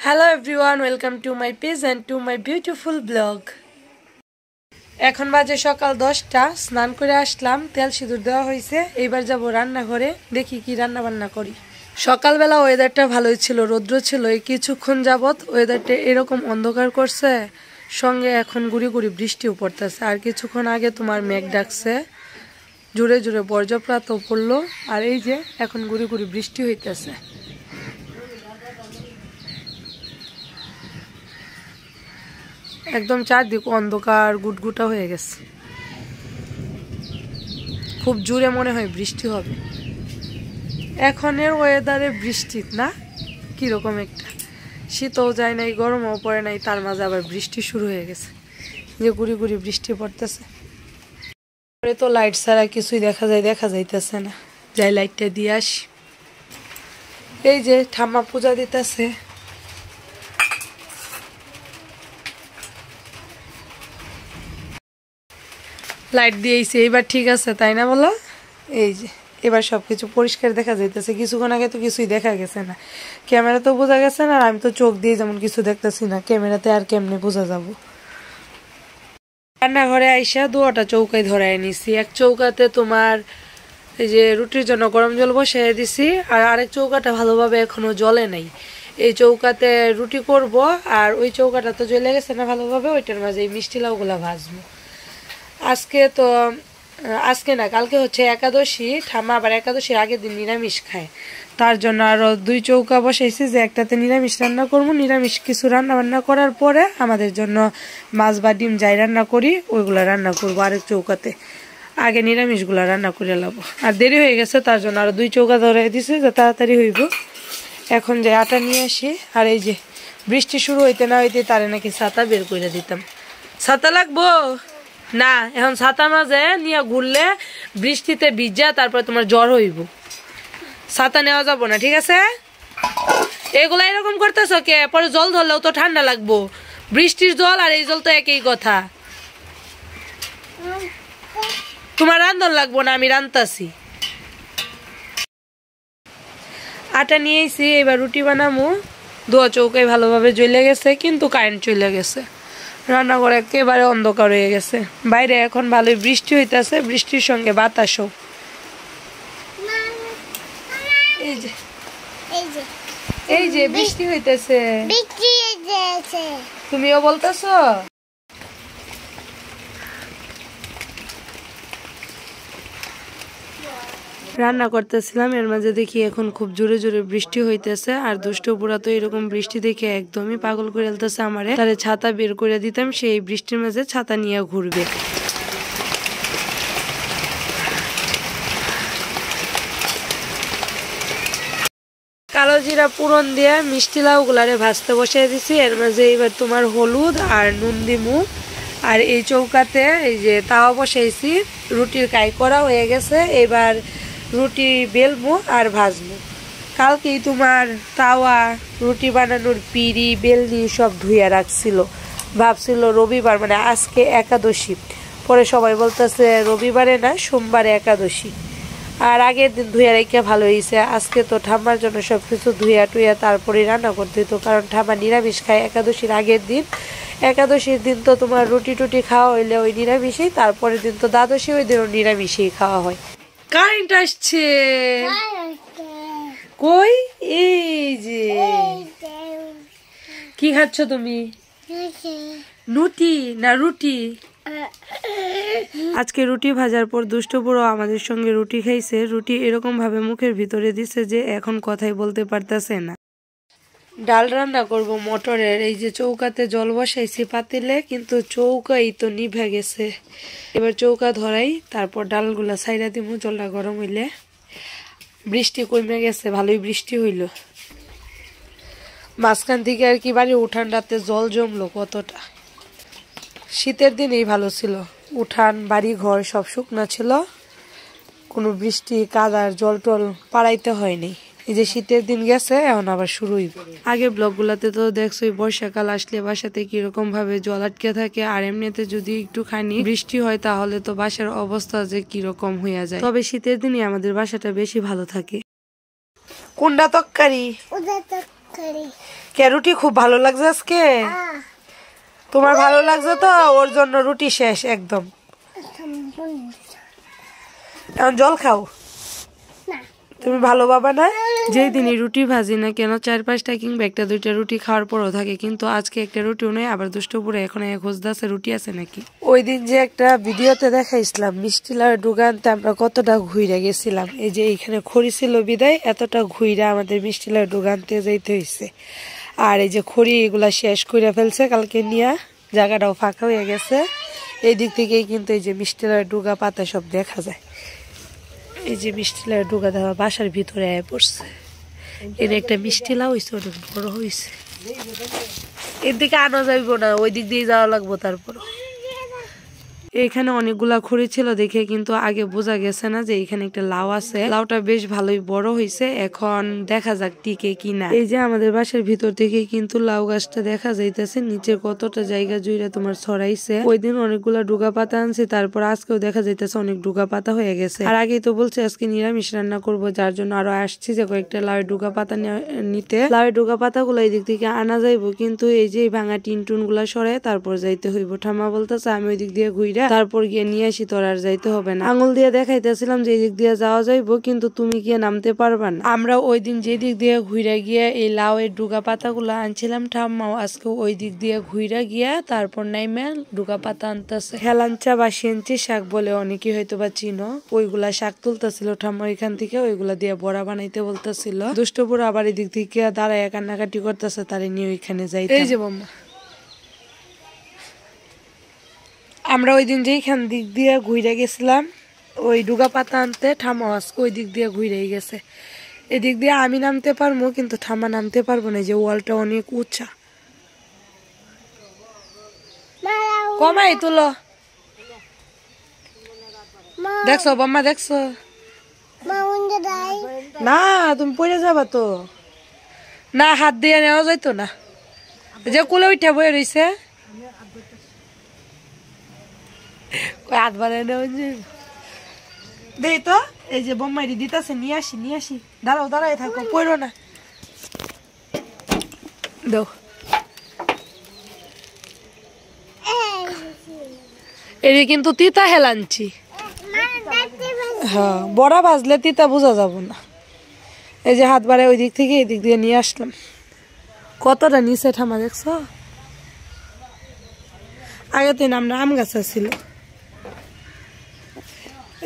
Hello everyone, welcome to my page and to my beautiful blog. এখন বাজে সকাল 10টা। স্নান করে আসলাম, তেল সিঁদুর দেওয়া হয়েছে। এইবার যাব রান্নাঘরে, দেখি কি রান্না বান্না করি। সকালবেলা ওয়েদারটা ভালোই ছিল, রৌদ্র ছিল। এই কিছুক্ষণ যাবত ওয়েদারটা এরকম অন্ধকার করছে, সঙ্গে এখন গুড়ি গুড়ি বৃষ্টিও পড়তেছে। আর কিছুক্ষণ আগে তোমার মেঘ ডাকছে, জোরে জোরে বজ্রপাতও পড়লো। আর এই যে এখন গুড়ি গুড়ি বৃষ্টি হইতেছে। একদম চারদিক অন্ধকার গুটগুটা হয়ে গেছে, খুব জোরে মনে হয় বৃষ্টি হবে। এখনের ওয়েদারে বৃষ্টি না, কিরকম একটা শীতও যায় নাই, গরমও পড়ে নাই, তার মাঝে আবার বৃষ্টি শুরু হয়ে গেছে। যে গুড়ি গুড়ি বৃষ্টি পড়তেছে, তো লাইট ছাড়া কিছুই দেখা যাইতেছে না। যাই লাইটটা দিয়ে আসি। এই যে ঠাম্মা পূজা দিতেছে। লাইট দিয়েছে, এইবার ঠিক আছে তাই না বলো? এই যে এবার সবকিছু পরিষ্কার দেখা যাইতেছে। কিছুক্ষণ আগে তো কিছুই দেখা গেছে না, ক্যামেরা তো বোঝা গেছে না। আর আমি তো চোখ দিয়ে যেমন কিছু দেখতেছি না, ক্যামেরাতে আর কেমনে বোঝা যাব। রান্নাঘরে আইসা দুটা চৌকায় ধরাই নিছি। এক চৌকাতে তোমার এই যে রুটির জন্য গরম জল বসিয়ে দিছি, আর আরেক চৌকাটা ভালোভাবে এখনো জ্বলে নাই। এই চৌকাতে রুটি করব, আর ওই চৌকাটা তো জ্বলে গেছে না ভালোভাবে, ওইটার মাঝে এই মিষ্টি লাউগুলা ভাজবো। আজকে না, কালকে হচ্ছে একাদশী। ঠাম্মা আবার একাদশীর আগের দিন নিরামিষ খায়, তার জন্য আরো 2 চৌকা বসাইছি যে একটাতে নিরামিষ রান্না করবো। নিরামিষ কিছু রান্না বান্না করার পরে আমাদের জন্য মাছ বা ডিম যাই রান্না করি ওইগুলা রান্না করবো আরেক চৌকাতে। আগে নিরামিষগুলা রান্না করে লাবো। আর দেরি হয়ে গেছে, তার জন্য আরো 2 চৌকা ধরাই দিছে যে তাড়াতাড়ি হইব। এখন যে আটা নিয়ে আসি। আর এই যে বৃষ্টি শুরু হইতে না হইতে তারে নাকি ছাতা বের করে দিতাম। ছাতা লাগবো না, এখন ছাতা মাঝে নিয়ে ঘুরলে বৃষ্টিতে ভিজা, তারপরে তোমার জ্বর হইব। ছাতা নেওয়া যাবো না, ঠিক আছে? এগুলা এরকম করতেছ কে? পরে জল ধরলেও তো ঠান্ডা লাগবো। বৃষ্টির জল আর এই জল তো একই কথা। তোমার রান্ধন লাগবো না, আমি রান্তাছি। আটা নিয়েছি, এবার রুটি বানামু। 2 চৌকায় ভালোভাবে জ্বলে গেছে, কিন্তু কারেন্ট চলে গেছে। রান্নাঘর একেবারে অন্ধকার হয়ে গেছে। বাইরে এখন ভালোই বৃষ্টি হইতেছে, বৃষ্টির সঙ্গে বাতাসও। এই যে বৃষ্টি হইতেছে, তুমিও বলতেছো? রান্না করতেছিলাম, এর মাঝে দেখি এখন খুব জোরে জোরে বৃষ্টি হইতেছে। আর দুষ্ট বুড়া তো এরকম বৃষ্টি দেখে একদমই পাগল করে ফেলতেছে আমারে। তারে ছাতা বের করে দিতাম, সেই বৃষ্টির মাঝে ছাতা নিয়ে ঘুরবে। কালো জিরা পুরন দিয়ে মিষ্টি লাউ গুলারে ভাজতে বসিয়ে দিছি। এর মাঝে এবার তোমার হলুদ আর নুন দিমু। আর এই চৌকাতে এই যে তাওয়া বসাইছি, রুটির কাই করা হয়ে গেছে। এবার রুটি বেলবো আর ভাজবো। কালকেই তোমার তাওয়া, রুটি বানানোর পিড়ি, বেলনি সব ধুইয়া রাখছিল। ভাবছিল রবিবার, মানে আজকে একাদশী। পরে সবাই বলতেছে রবিবারে না, সোমবারে একাদশী। আর আগের দিন ধুইয়া রেখে ভালো হয়েছে। আজকে তো ঠাম্মার জন্য সবকিছু ধুইয়া টুইয়া তারপরে রান্না করতে হতো, কারণ ঠাম্মা নিরামিষ খায় একাদশীর আগের দিন। একাদশীর দিন তো তোমার রুটি টুটি খাওয়া হইলে ওই নিরামিষেই, তারপরের দিন তো দ্বাদশী, ওই দিনও নিরামিষেই খাওয়া হয়। কারেন্ট আসছে কই? এই যে কি খাচ্ছ তুমি? নুটি না রুটি? আজকে রুটি ভাজার পর দুষ্ট বুড়ো আমাদের সঙ্গে রুটি খাইছে। রুটি এরকম ভাবে মুখের ভিতরে দিছে যে এখন কথাই বলতে পারতেছে না। ডাল রান্না করব মটরের। এই যে চৌকাতে জল বসাইছি পাতিলে, কিন্তু চৌকাই তো নিভে গেছে। এবার চৌকা ধরাই, তারপর ডালগুলা ছাইরা দিব জলটা গরম হইলে। বৃষ্টি কমে গেছে, ভালোই বৃষ্টি হইল। মাঝখান থেকে আর কি বাড়ি উঠান রাতে জল জমলো কতটা। শীতের দিনেই ভালো ছিল, উঠান বাড়ি ঘর সব শুকনা ছিল, কোনো বৃষ্টি কাদার জল টল পাড়াইতে হয়নি। এই যে শীতের দিন গেছে, এখন আবার শুরু হইব। আগে ব্লগগুলাতে তো দেখছোই বর্ষাকাল আসলে বাসাতে কিরকম ভাবে জল আটকে থাকে। আর এমনিতে যদি একটুখানি বৃষ্টি হয় তাহলে তো বাসার অবস্থা যে কিরকম হইয়া যায়। তবে শীতের দিনে আমাদের বাসাটা বেশি ভালো থাকে। কোনটা তরকারি? কে রুটি খুব ভালো লাগছে আজকে? তোমার ভালো লাগছে তো, ওর জন্য রুটি শেষ একদম। এখন জল খাও। তুমি ভালো বাবা না? যেই দিনই রুটি ভাজি না কেন 4-5টা কিংবা 1-2টা রুটি খাওয়ার পরও থাকে, কিন্তু আজকে একটা রুটিও নেই। আবার দুষ্টপুরে এখন খোঁজদাছে রুটি আছে নাকি। ওই দিন যে একটা ভিডিওতে দেখাইছিলাম মিষ্টি লাউয়ের দোকানতে আমরা কতটা ঘুরে গেছিলাম, এই যে এইখানে খড়ি ছিল বিদায় এতটা ঘুরে আমাদের মিষ্টি লাউয়ের দোকানতে যাইতে হয়েছে। আর এই যে খড়ি এগুলা শেষ করে ফেলছে কালকে নিয়ে, জায়গাটাও ফাঁকা হয়ে গেছে। এই দিক থেকেই কিন্তু এই যে মিষ্টি লাউয়ের ডুগা পাতা সব দেখা যায়। এই যে মিষ্টি লাউ ডুগা দেওয়া বাসার ভিতরে আয় পড়ছে। এর একটা মিষ্টি লাউ হয়েছে, অনেক বড় হয়েছে। এর দিকে আনা যাইব না, ওই দিক দিয়ে যাওয়া লাগবো। তারপর এখানে অনেকগুলা খড়ি ছিল দেখে কিন্তু আগে বোঝা গেছে না যে এখানে একটা লাউ আছে। লাউটা বেশ ভালোই বড় হয়েছে, এখন দেখা যাক টিকে কিনা। এই যে আমাদের বাসার ভিতর থেকে কিন্তু লাউ গাছটা দেখা যাইতেছে, নিচে কতটা জায়গা জুড়ে তোমার ছড়াইছে। ওই দিন অনেকগুলা ডুগা পাতা আনছে, তারপর আজকেও দেখা যাইতেছে অনেক ডুগা পাতা হয়ে গেছে। আর আগেই তো বলছে আজকে নিরামিষ রান্না করব, যার জন্য আরো আসছি যে কয়েকটা লাউয়ের ডুগা পাতা নিতে। লাউয়ের ডুগা পাতাগুলো এই দিক থেকে আনা যাইব, কিন্তু এই যে ভাঙা টিন টুন গুলা সরাই তারপর যাইতে হইব। ঠাম্মা বলতেছে আমি ওই দিক দিয়ে ঘুরে তারপর গিয়ে নিয়ে আসি, তোর আর যাইতে হবে না। আঙুল দিয়ে দেখাইতেছিলাম যে এই দিক দিয়ে যাওয়া যাইবো, কিন্তু তুমি গিয়ে নামতে পারবা না। আমরা ওই দিন যে দিক দিয়ে ঘুরে গিয়ে এই লাউয়ের ডুগা পাতাগুলো আনছিলাম, ঠাম্মাও আজকে ওই দিক দিয়ে ঘুরে গিয়া তারপর নাইমে ডুগা পাতা আনতেছে। হেলাঞ্চা বা সেঞ্চি শাক বলে অনেকে হয়তো বা চিনো, ওইগুলা শাক তুলতেছিল ঠাম্মা এখান থেকে, ওইগুলা দিয়ে বড়া বানাইতে বলতেছিল। দুষ্টপুর আবার এই দিক থেকে দাঁড়ায় কান্নাকাটি করতেছে, তারে নিয়ে ওইখানে যাই। এই যে বোম্মা, আমরা ওই দিন যেইখান দিক দিয়ে ঘুরে গেছিলাম ওই ডুগা পাতা আনতে, ঠাম্মা আজকে ওই দিক দিয়ে ঘুরেই গেছে। এদিক দিয়ে আমি নামতে পারবো, কিন্তু ঠাম্মা নামতে পারবো না, যে ওয়ালটা অনেক উঁচা। কমাই তুলো, দেখছো বাম্মা, দেখছো না? তুমি পড়ে যাবা তো। না, হাত দিয়ে নেওয়া যাইতো না, যে কুলে উঠে বয়ে রয়েছে হাত বাড়ায় নেওয়া দেই তো। এই যে বোম্মাইরি দিতেছে, নিয়ে আসি নিয়ে আসি। দাঁড়াও, দাঁড়াই থাকো, পড়ো না। দাও, এই কিন্তু তিতা হেলাঞ্চি। হ্যাঁ, বড়া ভাজলে তিতা বোঝা যাব না। এই যে হাত বাড়ায় ওই দিক থেকে এই দিক দিয়ে নিয়ে আসলাম। কতটা নিচে ঠামা দেখছো? আগে তো আমরা আম গাছ ছিল,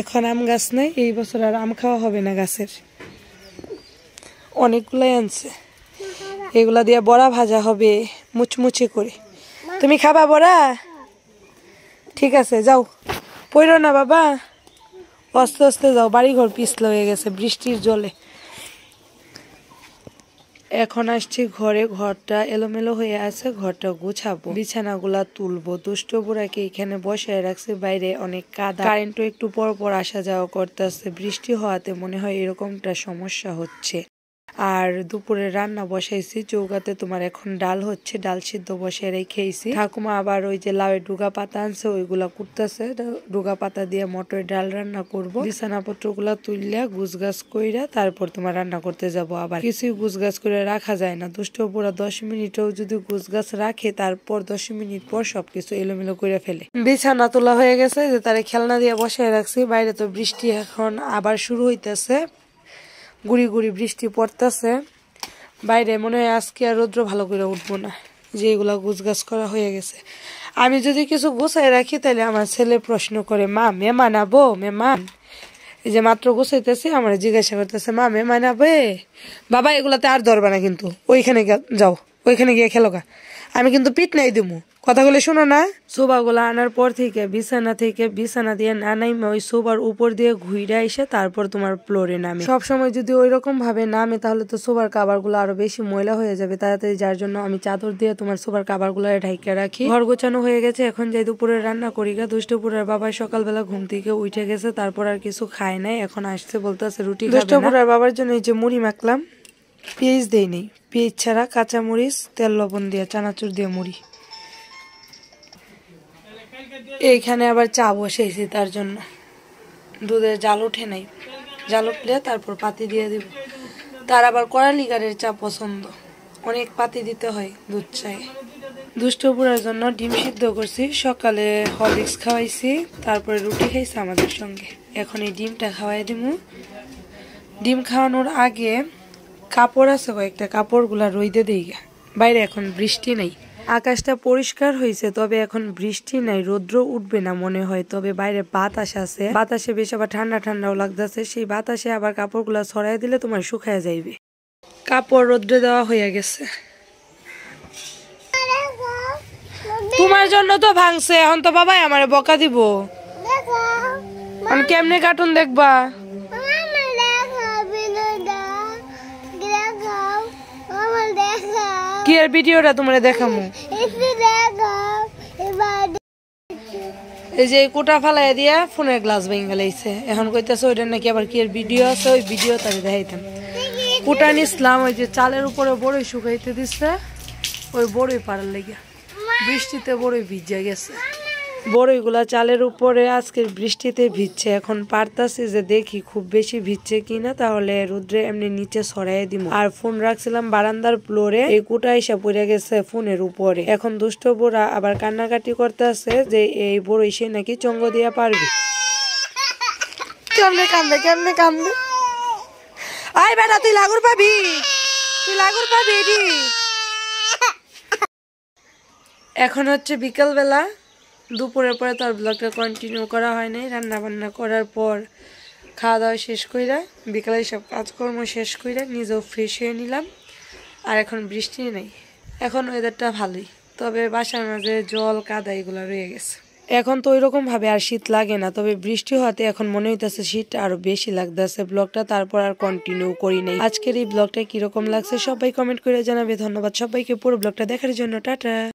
এখন আম গাছ নেই। এই বছর আর আম খাওয়া হবে না গাছের। অনেকগুলাই আনছে, এগুলা দিয়ে বড়া ভাজা হবে মুচমুচে করে। তুমি খাবা বড়া? ঠিক আছে, যাও, পড়ো না বাবা, আস্তে আস্তে যাও, বাড়ি ঘর পিছলা হয়ে গেছে বৃষ্টির জলে। এখন আসছি ঘরে, ঘরটা এলোমেলো হয়ে আছে, ঘরটা গুছাবো, বিছানাগুলা তুলবো। দুষ্ট বুড়াকে এখানে বসায় রাখছে, বাইরে অনেক কাদা, কারেন্টও একটু পর পর আসা যাওয়া করতেছে। বৃষ্টি হওয়াতে মনে হয় এরকমটা সমস্যা হচ্ছে। আর দুপুরে রান্না বসাইছি চৌকাতে, তোমার এখন ডাল হচ্ছে, ডাল সিদ্ধ বসাই রেখেছি। ঠাকুমা আবার ওই যে লাউয়ের ডুগা পাতা আনছে ওইগুলা কুটতেছে, ডুগা পাতা দিয়ে মটরের ডাল রান্না করব। বিছানাপত্র গুলা তুললা গুছগাছ কইরা তারপর তোমার রান্না করতে যাব। আবার কিছুই গুছগাছ করে রাখা যায় না, দুষ্ট পুরা 10 মিনিটও যদি গুছগাছ রাখে তারপর 10 মিনিট পর সবকিছু এলোমেলো করে ফেলে। বিছানা তোলা হয়ে গেছে, যে তারে খেলনা দিয়ে বসায় রাখছি। বাইরে তো বৃষ্টি এখন আবার শুরু হইতেছে, গুড়ি গুড়ি বৃষ্টি পড়তেছে। বাইরে মনে হয় আজকে আর রৌদ্র ভালো করে উঠবো না, যে এগুলা গুছগাছ করা হয়ে গেছে। আমি যদি কিছু গুছাই রাখি তাহলে আমার ছেলে প্রশ্ন করে, মা মেহমান আবো? মেহমান, এই যে মাত্র গুছাইতেছি আমার জিজ্ঞাসা করতেছে, মা মেহমান আবে? বাবা এগুলাতে আর ধরবা না, কিন্তু ওইখানে যাও, ওইখানে গিয়ে খেলো গা, আমি কিন্তু পিট নাই দিমু। কথাগুলো শোনো না। সোফাগুলো আনার পর থেকে বিছানা দিয়ে না নাইমে ওই সোফার উপর দিয়ে ঘুরে এসে তারপর তোমার ফ্লোরে নামে। সবসময় যদি ওই রকম ভাবে নামে তাহলে তো সোফার কাভার গুলো আরো বেশি ময়লা হয়ে যাবে তাড়াতাড়ি, যার জন্য আমি চাদর দিয়ে তোমার সোফার কাভার গুলো ঢাইকা রাখি। ঘর গোছানো হয়ে গেছে, এখন যাই দুপুরে রান্না করি গা। দুষ্টপুরের বাবা সকালবেলা ঘুম থেকে উঠে গেছে, তারপর আর কিছু খায় নাই, এখন আসছে বলতেছে রুটি খাবে না। দুষ্টপুরের বাবার জন্য এই যে মুড়ি মাখলাম, পেঁয়াজ দেই নেই, পেঁয়াজ ছাড়া কাঁচা মরিচ তেল লবণ দিয়ে চানাচুর দিয়ে মুড়ি। এইখানে আবার চা বসেছি, তার জন্য দুধের জাল উঠে নাই, জাল উঠলে তারপর পাতি দিয়ে দিব। তার আবার কড়ালি গাড়ির চা পছন্দ, অনেক পাতি দিতে হয় দুধ চায়ে। দুষ্টপুরার জন্য ডিম সিদ্ধ করছি, সকালে হরলিক্স খাওয়াইছি, তারপরে রুটি খাইছে আমাদের সঙ্গে। এখন এই ডিমটা খাওয়াই দিমু। ডিম খাওয়ানোর আগে কাপড় আছে কয়েকটা, কাপড়গুলা রইদে দেই। বাইরে এখন বৃষ্টি নাই, আকাশটা পরিষ্কার হয়েছে, তবে এখন বৃষ্টি নাই, রৌদ্র উঠবে না মনে হয়। তবে বাইরে বাতাস আছে, বাতাসে বেশ আবার ঠান্ডা ঠান্ডাও লাগতেছে। সেই বাতাসে আবার কাপড়গুলা ছড়াই দিলে তোমার শুকায় যাইবে। কাপড় রোদ্রে দেওয়া হয়ে গেছে। তোমার জন্য তো ভাঙছে, এখন তো বাবাই আমারে বকা দিব। কেমনে কার্টুন দেখবা? কি এর ভিডিওটা তোমরা দেখামু? এই যে কোটা ফালাই দিয়া ফোনের গ্লাস ভেঙে লাইছে, এখন কইতাছে ওইটা নাকি আবার কি এর ভিডিও আছে, ওই ভিডিও তাকে দেখাইতাম। কোটা নিছিলাম, ওই যে চালের উপরে বড়ই শুকাইতে দিচ্ছে, ওই বড়ই পাড়ার লেগে বৃষ্টিতে বড়ই ভিজে গেছে। বড়ইগুলা চালের উপরে আজকের বৃষ্টিতে ভিজছে। এখন পারতাছি যে দেখি খুব বেশি ভিজছে কিনা, তাহলে রোদ্রে এমনি নিচে ছড়াই দিব। আর ফোন রাখছিলাম বারান্দার ফ্লোরে, এই কুটা এসে পড়ে গেছে ফোনের উপরে। এখন দুষ্ট বোরা আবার কান্নাকাটি করতেছে যে এই বড়ই সে নাকি চঙ্গ দিয়া পারবে। কেমনে কান্দে, কেমনে কান্দে। আয় বেটা, তুই লাগুর পাবি, তুই লাগুর পাবি। এখন হচ্ছে বিকেল বেলা, দুপুরের পরে তো আর ব্লগটা কন্টিনিউ করা হয় নাই। রান্না বান্না করার পর খাওয়া দাওয়া শেষ কইরা বিকালে সব কাজকর্ম শেষ কইরা নিজেও ফ্রেশ হয়ে নিলাম। আর এখন বৃষ্টি নেই, এখন ওয়েদারটা ভালোই, তবে বাসার মাঝে জল কাদা এগুলো রয়ে গেছে। এখন তো ওইরকম ভাবে আর শীত লাগে না, তবে বৃষ্টি হওয়াতে এখন মনে হইতেছে শীত আরো বেশি লাগতেছে। ব্লগটা তারপর আর কন্টিনিউ করি নাই। আজকের এই ব্লগটা কিরকম লাগছে সবাই কমেন্ট করে জানাবে। ধন্যবাদ সবাইকে পুরো ব্লগটা দেখার জন্য। টাটা।